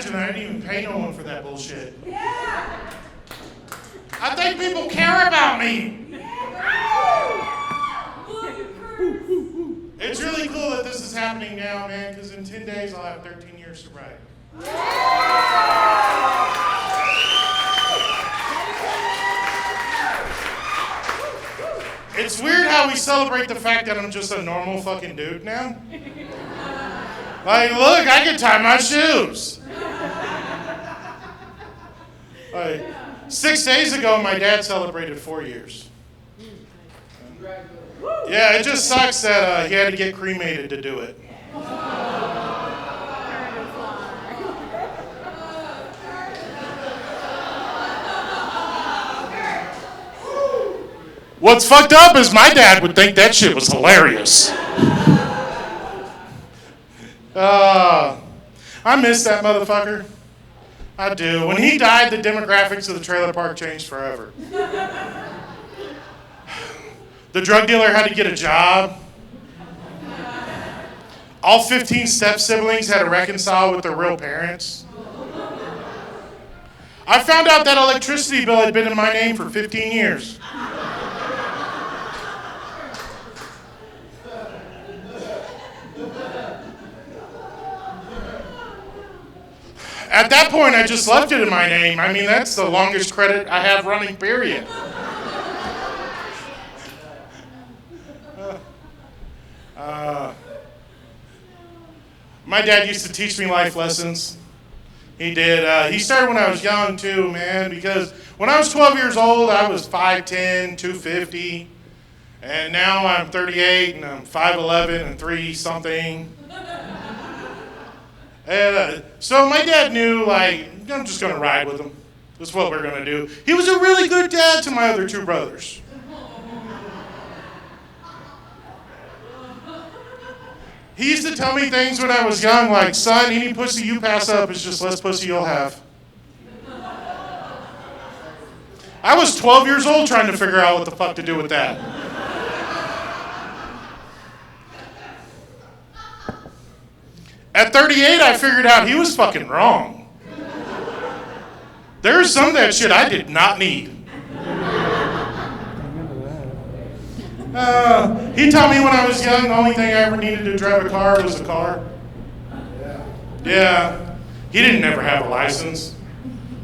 imagine I didn't even pay no one for that bullshit. Yeah. I think people care about me. It's really cool that this is happening now, man, because in 10 days I'll have 13 years to write. It's weird how we celebrate the fact that I'm just a normal fucking dude now. Like, look, I can tie my shoes. Like, 6 days ago, my dad celebrated 4 years. Yeah, it just sucks that he had to get cremated to do it. What's fucked up is my dad would think that shit was hilarious. I miss that motherfucker. I do. When he died, the demographics of the trailer park changed forever. The drug dealer had to get a job. All 15 step-siblings had to reconcile with their real parents. I found out that electricity bill had been in my name for 15 years. At that point, I just left it in my name. I mean, that's the longest credit I have running, period. My dad used to teach me life lessons. He did. He started when I was young, too, man, because when I was 12 years old, I was 5'10", 250, and now I'm 38, and I'm 5'11", and 3-something. And so my dad knew, like, I'm just going to ride with him. That's what we're going to do. He was a really good dad to my other two brothers. He used to tell me things when I was young, like, son, any pussy you pass up is just less pussy you'll have. I was 12 years old trying to figure out what the fuck to do with that. At 38, I figured out he was fucking wrong. There was some of that shit I did not need. He taught me when I was young, the only thing I ever needed to drive a car was a car. Yeah. He didn't ever have a license.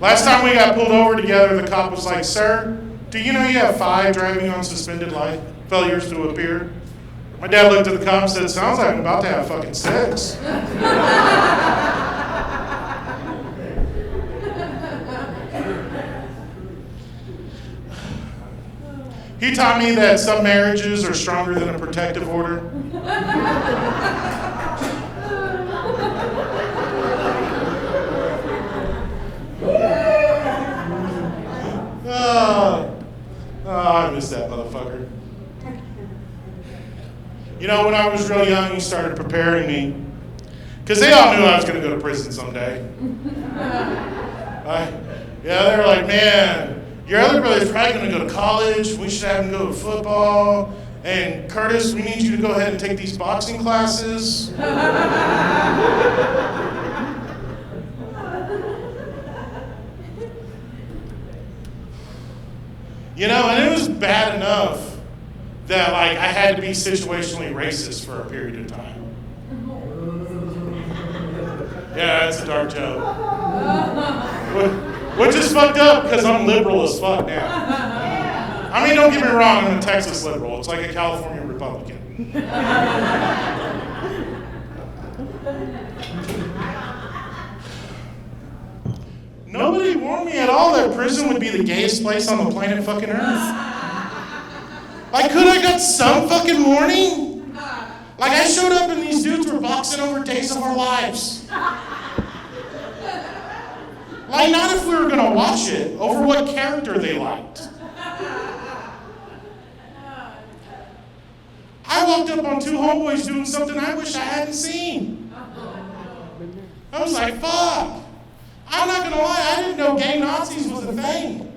Last time we got pulled over together, the cop was like, sir, do you know you have 5 driving on suspended life failures to appear? My dad looked at the cop and said, sounds like I'm about to have fucking 6. He taught me that some marriages are stronger than a protective order. I miss that motherfucker. You know, when I was real young, he started preparing me. Because they all knew I was going to go to prison someday. They were like, man, your other brother's probably going to go to college. We should have him go to football. And Curtis, we need you to go ahead and take these boxing classes. You know, and it was bad enough that, like, I had to be situationally racist for a period of time. Yeah, that's a dark joke. Which is fucked up because I'm liberal as fuck now. I mean, don't get me wrong, I'm a Texas liberal. It's like a California Republican. Nobody warned me at all that prison would be the gayest place on the planet fucking Earth. Like, could I got some fucking warning? Like, I showed up and these dudes were boxing over Days of Our Lives. Like, not if we were gonna watch it, over what character they liked. I walked up on 2 homeboys doing something I wish I hadn't seen. I was like, fuck. I'm not gonna lie, I didn't know gay Nazis was a thing.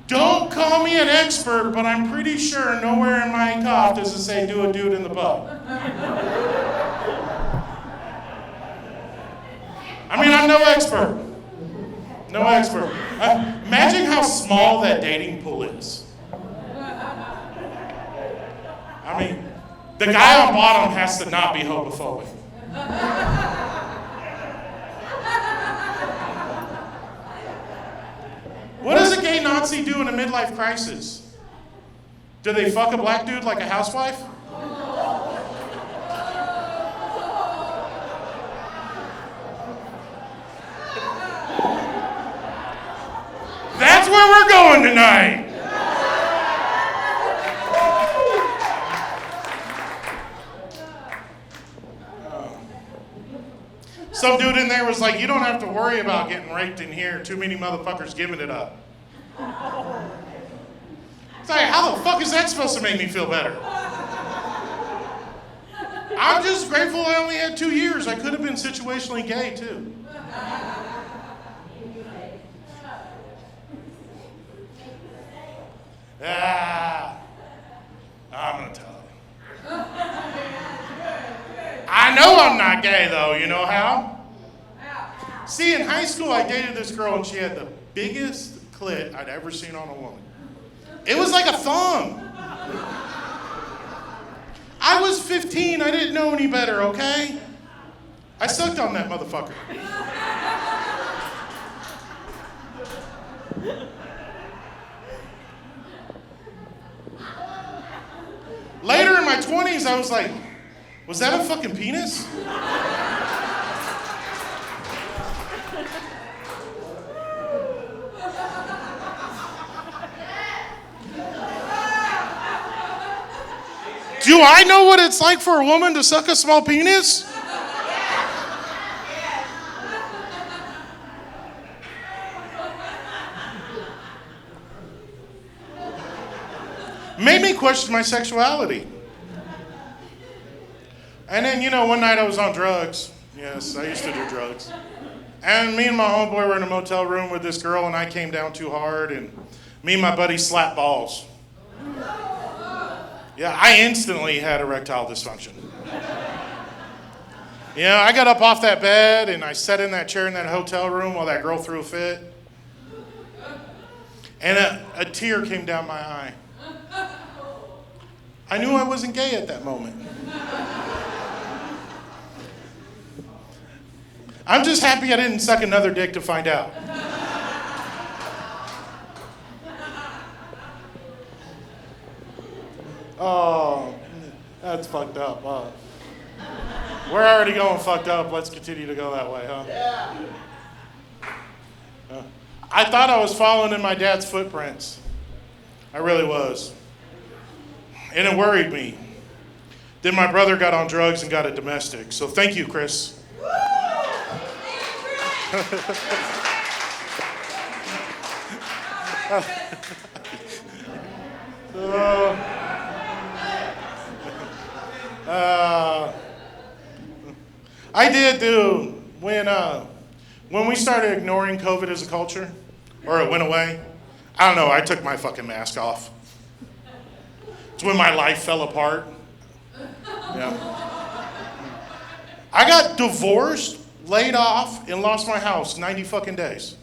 Don't call me an expert, but I'm pretty sure nowhere in my cop does it say do a dude in the butt. I mean, I'm no expert. No expert. Imagine how small that dating pool is. I mean, the guy on bottom has to not be homophobic. What does a gay Nazi do in a midlife crisis? Do they fuck a black dude like a housewife? That's where we're going tonight. Some dude in there was like, you don't have to worry about getting raped in here. Too many motherfuckers giving it up. It's like, how the fuck is that supposed to make me feel better? I'm just grateful I only had 2 years. I could have been situationally gay too. I'm gonna tell you. I know I'm not gay though, you know how? See, in high school I dated this girl and she had the biggest clit I'd ever seen on a woman. It was like a thumb. I was 15, I didn't know any better, okay? I sucked on that motherfucker. Later in my 20s, I was like, was that a fucking penis? Do I know what it's like for a woman to suck a small penis? Made me question my sexuality. And then, you know, one night I was on drugs. Yes, I used to do drugs. And me and my homeboy were in a motel room with this girl, and I came down too hard, and me and my buddy slapped balls. Yeah, I instantly had erectile dysfunction. Yeah, I got up off that bed, and I sat in that chair in that hotel room while that girl threw a fit. And a tear came down my eye. I knew I wasn't gay at that moment. I'm just happy I didn't suck another dick to find out. Oh, that's fucked up. We're already going fucked up. Let's continue to go that way, huh? Yeah. I thought I was following in my dad's footprints. I really was. And it worried me. Then my brother got on drugs and got a domestic. So thank you, Chris. I did do when we started ignoring COVID as a culture, or it went away. I don't know. I took my fucking mask off. It's when my life fell apart. Yeah. I got divorced, laid off, and lost my house 90 fucking days.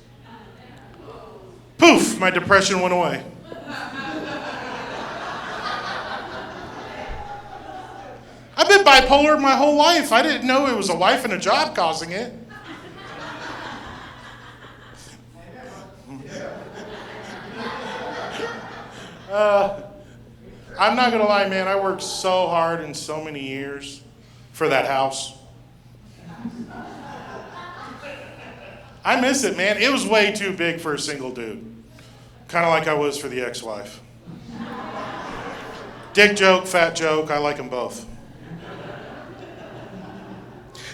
Poof, my depression went away. I've been bipolar my whole life. I didn't know it was a wife and a job causing it. I'm not gonna lie, man, I worked so hard and so many years for that house. I miss it, man. It was way too big for a single dude. Kind of like I was for the ex-wife. Dick joke, fat joke, I like them both.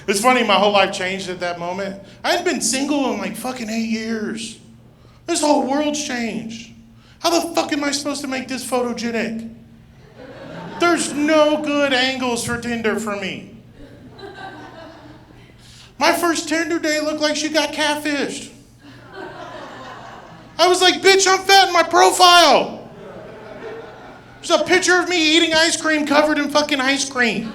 It's funny, my whole life changed at that moment. I had been single in like fucking 8 years. This whole world's changed. How the fuck am I supposed to make this photogenic? There's no good angles for Tinder for me. My first Tinder day looked like she got catfished. I was like, bitch, I'm fat in my profile. There's a picture of me eating ice cream covered in fucking ice cream.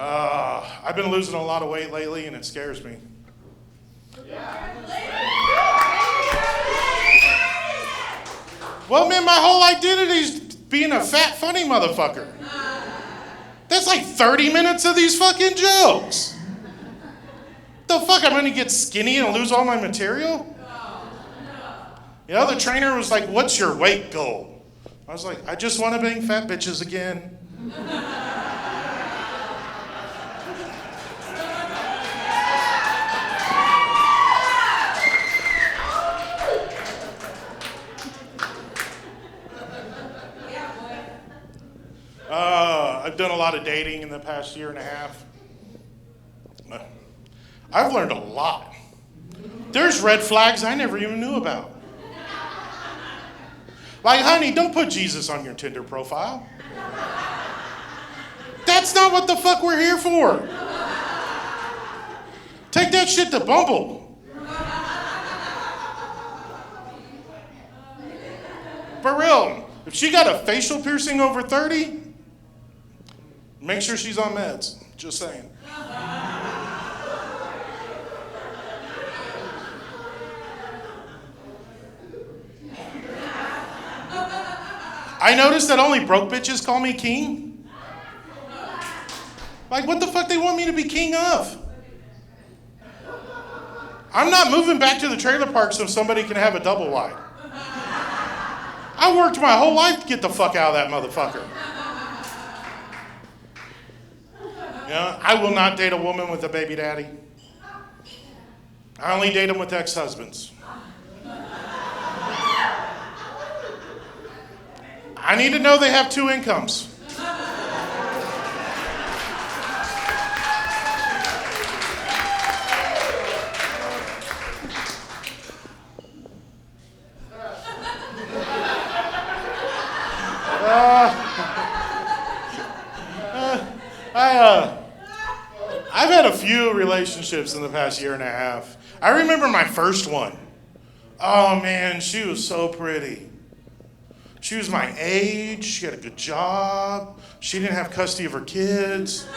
I've been losing a lot of weight lately, and it scares me. Well, man, my whole identity is being a fat, funny motherfucker. That's like 30 minutes of these fucking jokes. The fuck, I'm gonna get skinny and lose all my material? You know, the trainer was like, what's your weight goal? I was like, I just want to bang fat bitches again. I've done a lot of dating in the past year and a half. I've learned a lot. There's red flags I never even knew about. Like, honey, don't put Jesus on your Tinder profile. That's not what the fuck we're here for. Take that shit to Bumble. For real, if she got a facial piercing over 30, make sure she's on meds. Just saying. I noticed that only broke bitches call me king. Like, what the fuck they want me to be king of? I'm not moving back to the trailer park so somebody can have a double wide. I worked my whole life to get the fuck out of that motherfucker. You know, I will not date a woman with a baby daddy. I only date them with ex-husbands. I need to know they have 2 incomes. I've had a few relationships in the past year and a half. I remember my first one. Oh man, she was so pretty. She was my age, she had a good job, she didn't have custody of her kids.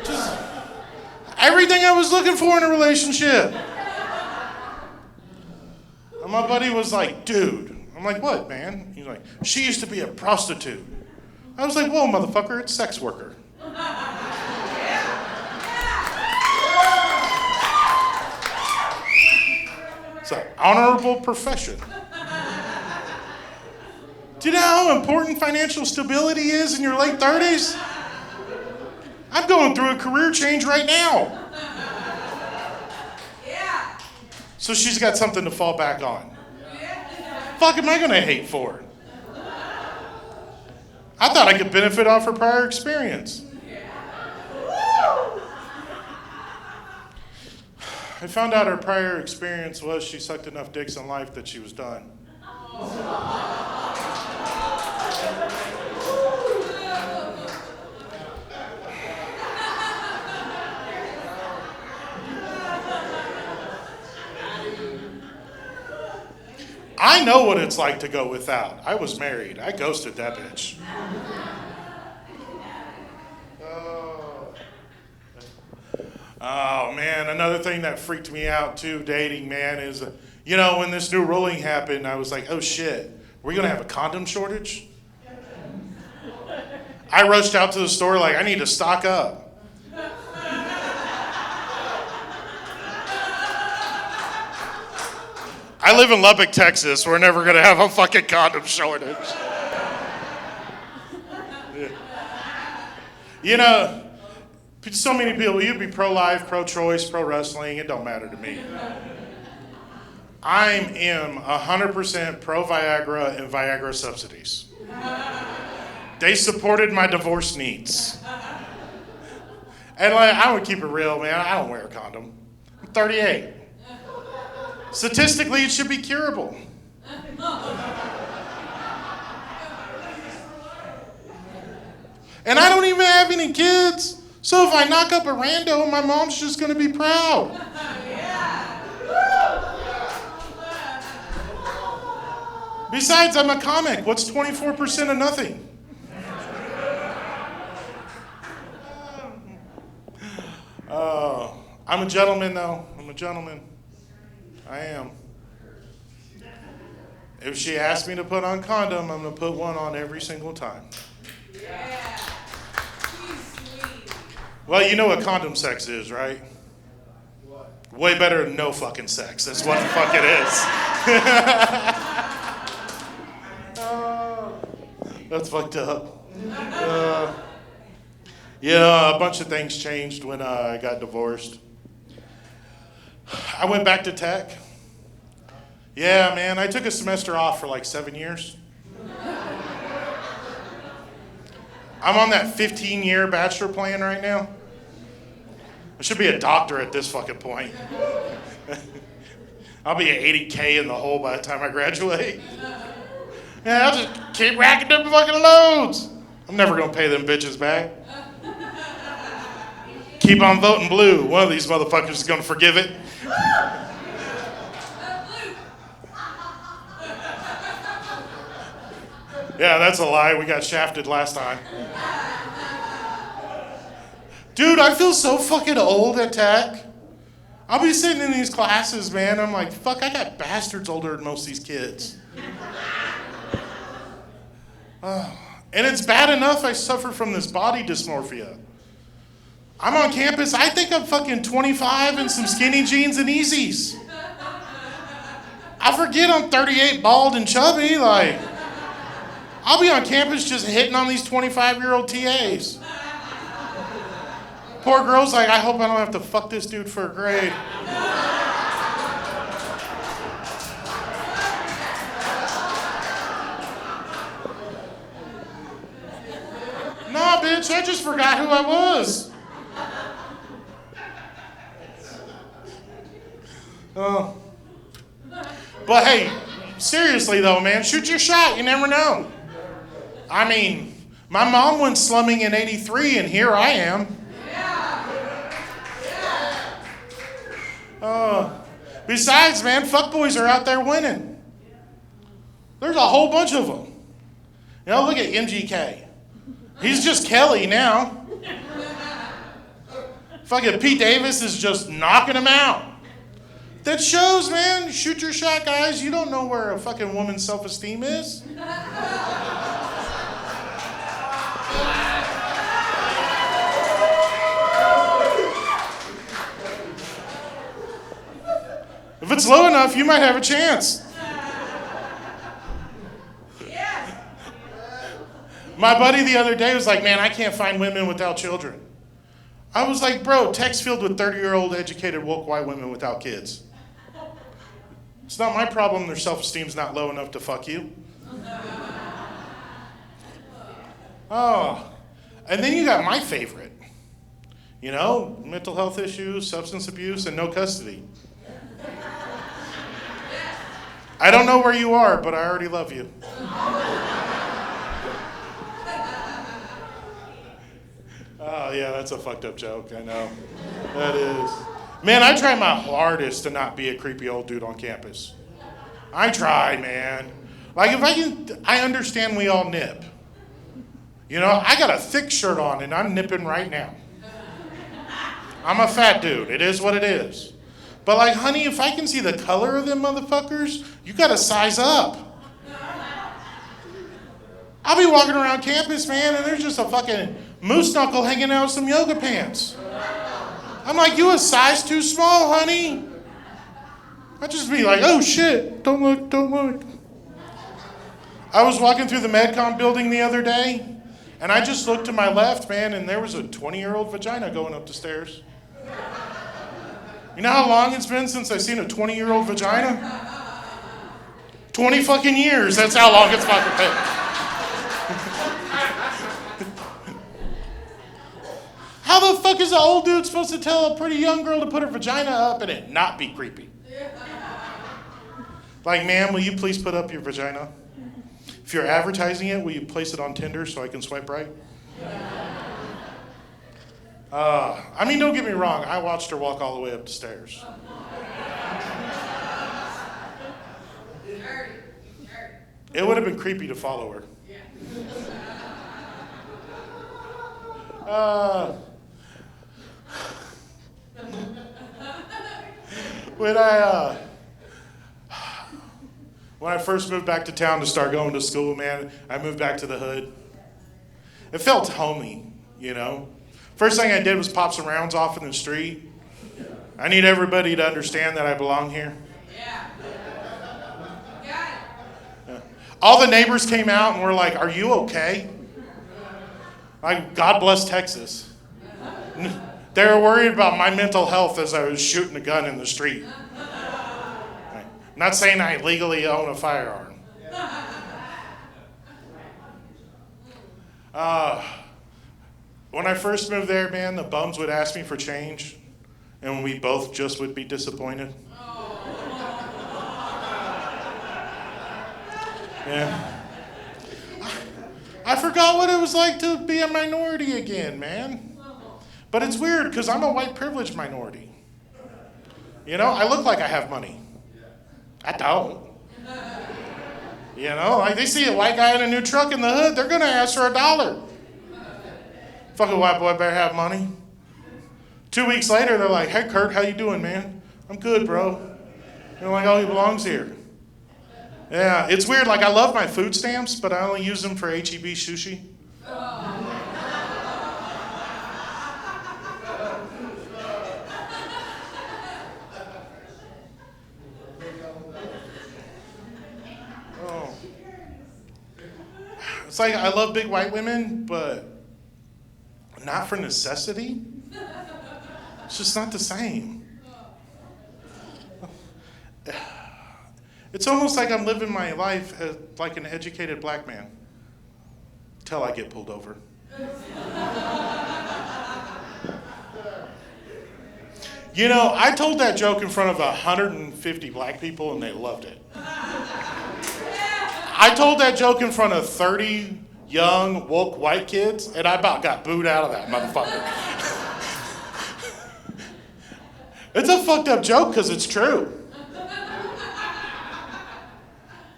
Just everything I was looking for in a relationship. And my buddy was like, dude. I'm like, what, man? He's like, she used to be a prostitute. I was like, whoa, motherfucker, it's sex worker. It's an honorable profession. Do you know how important financial stability is in your late 30s? I'm going through a career change right now. So she's got something to fall back on. Fuck am I going to hate for? I thought I could benefit off her prior experience. I found out her prior experience was she sucked enough dicks in life that she was done. I know what it's like to go without. I was married. I ghosted that bitch. Oh, man, another thing that freaked me out, too, dating, man, is, you know, when this new ruling happened, I was like, oh, shit, we're going to have a condom shortage? I rushed out to the store like, I need to stock up. I live in Lubbock, Texas. We're never going to have a fucking condom shortage. Yeah. You know, so many people, you'd be pro-life, pro-choice, pro-wrestling. It don't matter to me. I am 100% pro-Viagra and Viagra subsidies. They supported my divorce needs. And like, I would keep it real, man. I don't wear a condom. I'm 38. Statistically, it should be curable. And I don't even have any kids. So if I knock up a rando, my mom's just going to be proud. Besides, I'm a comic. What's 24% of nothing? I'm a gentleman, though. I'm a gentleman. I am. If she asks me to put on condom, I'm going to put one on every single time. Yeah. Sweet. Well, you know what condom sex is, right? What? Way better than no fucking sex. That's what the fuck it is. That's fucked up. Yeah, a bunch of things changed when I got divorced. I went back to tech. Yeah, man, I took a semester off for like 7 years. I'm on that 15-year bachelor plan right now. I should be a doctor at this fucking point. I'll be at 80K in the hole by the time I graduate. Yeah, I'll just keep racking them fucking loads. I'm never gonna pay them bitches back. Keep on voting blue. One of these motherfuckers is gonna forgive it. Yeah, that's a lie. We got shafted last time. Dude, I feel so fucking old at tech. I'll be sitting in these classes, man. I'm like, fuck, I got bastards older than most of these kids. And it's bad enough I suffer from this body dysmorphia. I'm on campus, I think I'm fucking 25 in some skinny jeans and Yeezys. I forget I'm 38 bald and chubby, like, I'll be on campus just hitting on these 25-year-old TAs. Poor girl's like, I hope I don't have to fuck this dude for a grade. Nah, bitch, I just forgot who I was. But hey, seriously though, man, shoot your shot. You never know. I mean, my mom went slumming in '83, and here I am. Besides, man, fuckboys are out there winning. There's a whole bunch of them. You know, look at MGK. He's just Kelly now. Fucking Pete Davis is just knocking him out. That shows, man. Shoot your shot, guys. You don't know where a fucking woman's self-esteem is. If it's low enough, you might have a chance. My buddy the other day was like, man, I can't find women without children. I was like, bro, tech's filled with 30-year-old educated woke white women without kids. It's not my problem their self-esteem's not low enough to fuck you. Oh, and then you got my favorite. You know, mental health issues, substance abuse, and no custody. I don't know where you are, but I already love you. Oh, yeah, that's a fucked up joke, I know. That is. Man, I try my hardest to not be a creepy old dude on campus. I try, man. Like, I understand we all nip. You know, I got a thick shirt on, and I'm nipping right now. I'm a fat dude. It is what it is. But, like, honey, if I can see the color of them motherfuckers, you got to size up. I'll be walking around campus, man, and there's just a fucking moose knuckle hanging out with some yoga pants. I'm like, you a size too small, honey. I'd just be like, oh shit, don't look, don't look. I was walking through the MedCom building the other day, and I just looked to my left, man, and there was a 20-year-old vagina going up the stairs. You know how long it's been since I've seen a 20-year-old vagina? 20 fucking years, that's how long it's fucking been. How the fuck is an old dude supposed to tell a pretty young girl to put her vagina up and it not be creepy? Like, ma'am, will you please put up your vagina? If you're advertising it, will you place it on Tinder so I can swipe right? I mean, don't get me wrong. I watched her walk all the way up the stairs. It would have been creepy to follow her. when I when I first moved back to town to start going to school, man, I moved back to the hood. It felt homey, you know. First thing I did was pop some rounds off in the street. I need everybody to understand that I belong here. Yeah. Yeah. All the neighbors came out and were like, "Are you okay?" Like, God bless Texas. They were worried about my mental health as I was shooting a gun in the street. I'm not saying I legally own a firearm. When I first moved there, man, the bums would ask me for change, and we both just would be disappointed. Yeah. I forgot what it was like to be a minority again, man. But it's weird because I'm a white privileged minority. You know, I look like I have money. I don't. You know, like they see a white guy in a new truck in the hood, they're going to ask for $1. Fucking white boy better have money. 2 weeks later, they're like, "Hey, Kurt, how you doing, man?" "I'm good, bro." They're like, "Oh, he belongs here." Yeah, it's weird. Like, I love my food stamps, but I only use them for H-E-B sushi. Oh. It's like I love big white women, but not for necessity. It's just not the same. It's almost like I'm living my life as like an educated black man till I get pulled over. You know, I told that joke in front of 150 black people and they loved it. I told that joke in front of 30 young, woke white kids and I about got booed out of that motherfucker. It's a fucked up joke because it's true.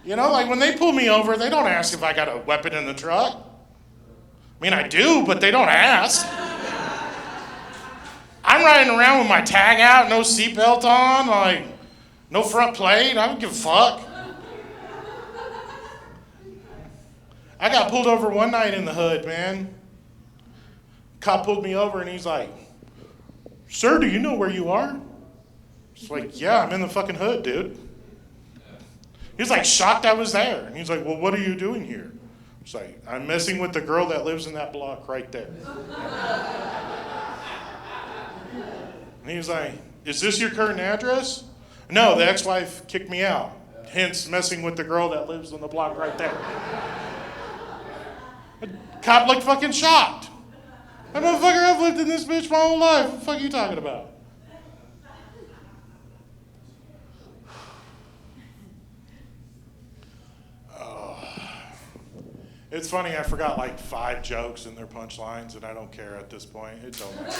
You know, like when they pull me over, they don't ask if I got a weapon in the truck. I mean, I do, but they don't ask. I'm riding around with my tag out, no seatbelt on, like no front plate. I don't give a fuck. I got pulled over one night in the hood, man. Cop pulled me over and he's like, "Sir, do you know where you are?" It's like, "Yeah, I'm in the fucking hood, dude." He's like shocked I was there. And he's like, "Well, what are you doing here?" It's like, "I'm messing with the girl that lives in that block right there." And he's like, "Is this your current address?" "No, the ex-wife kicked me out. Hence messing with the girl that lives on the block right there." The cop looked fucking shocked. "That motherfucker, I've lived in this bitch my whole life. What the fuck are you talking about?" It's funny, I forgot like 5 jokes in their punchlines, and I don't care at this point. It don't matter.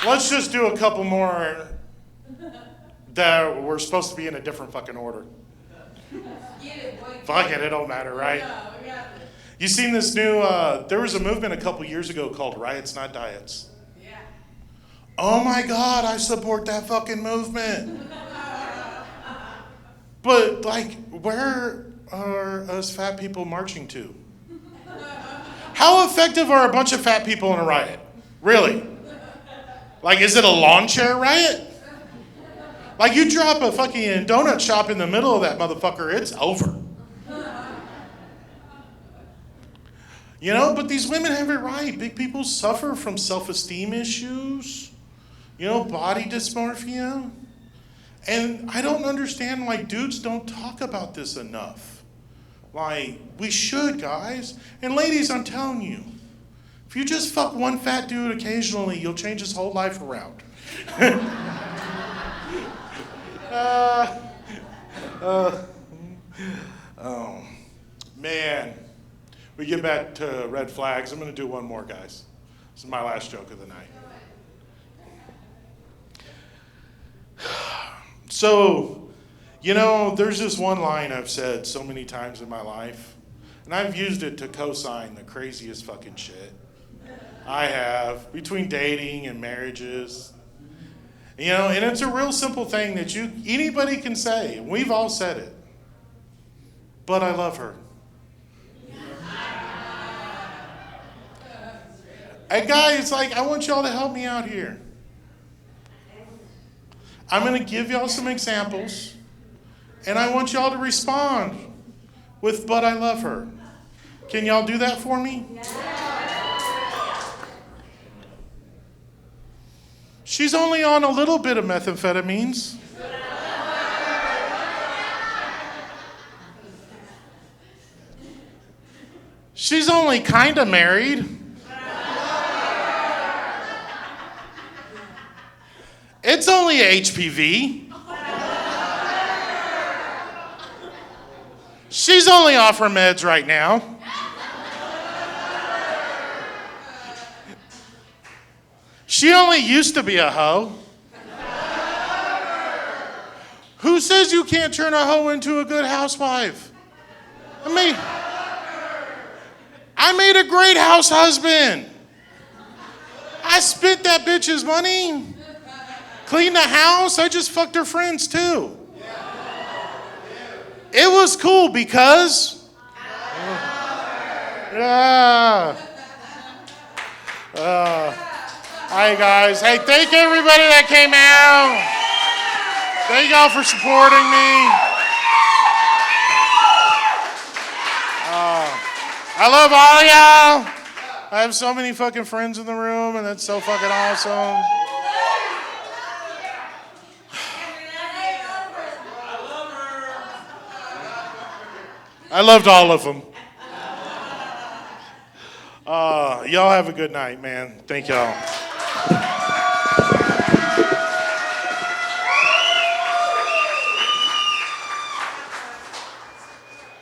Let's just do a couple more that were supposed to be in a different fucking order. Fuck it, it don't matter, right? You seen this new, there was a movement a couple years ago called Riots Not Diets. Oh my God, I support that fucking movement. But like, where are us fat people marching to? How effective are a bunch of fat people in a riot? Really? Like, is it a lawn chair riot? Like, you drop a fucking donut shop in the middle of that motherfucker, it's over. You know, but these women have it right. Big people suffer from self-esteem issues. You know, body dysmorphia. And I don't understand why dudes don't talk about this enough. Like, we should, guys. And ladies, I'm telling you, if you just fuck one fat dude occasionally, you'll change his whole life around. Oh, man. We get back to red flags. I'm going to do one more, guys. This is my last joke of the night. So, you know, there's this one line I've said so many times in my life. And I've used it to co-sign the craziest fucking shit. I have, between dating and marriages. You know, and it's a real simple thing that anybody can say. And we've all said it. But I love her. Hey guys, I want y'all to help me out here. I'm going to give y'all some examples, and I want y'all to respond with, but I love her. Can y'all do that for me? She's only on a little bit of methamphetamines. She's only kind of married. It's only HPV. She's only off her meds right now. She only used to be a hoe. Who says you can't turn a hoe into a good housewife? I made a great house husband. I spent that bitch's money. Cleaned the house. I just fucked her friends too. It was cool because... Yeah. Hi guys. Hey, thank everybody that came out. Thank y'all for supporting me. I love all of y'all. I have so many fucking friends in the room, and that's so fucking awesome. I loved all of them. Y'all have a good night, man. Thank y'all.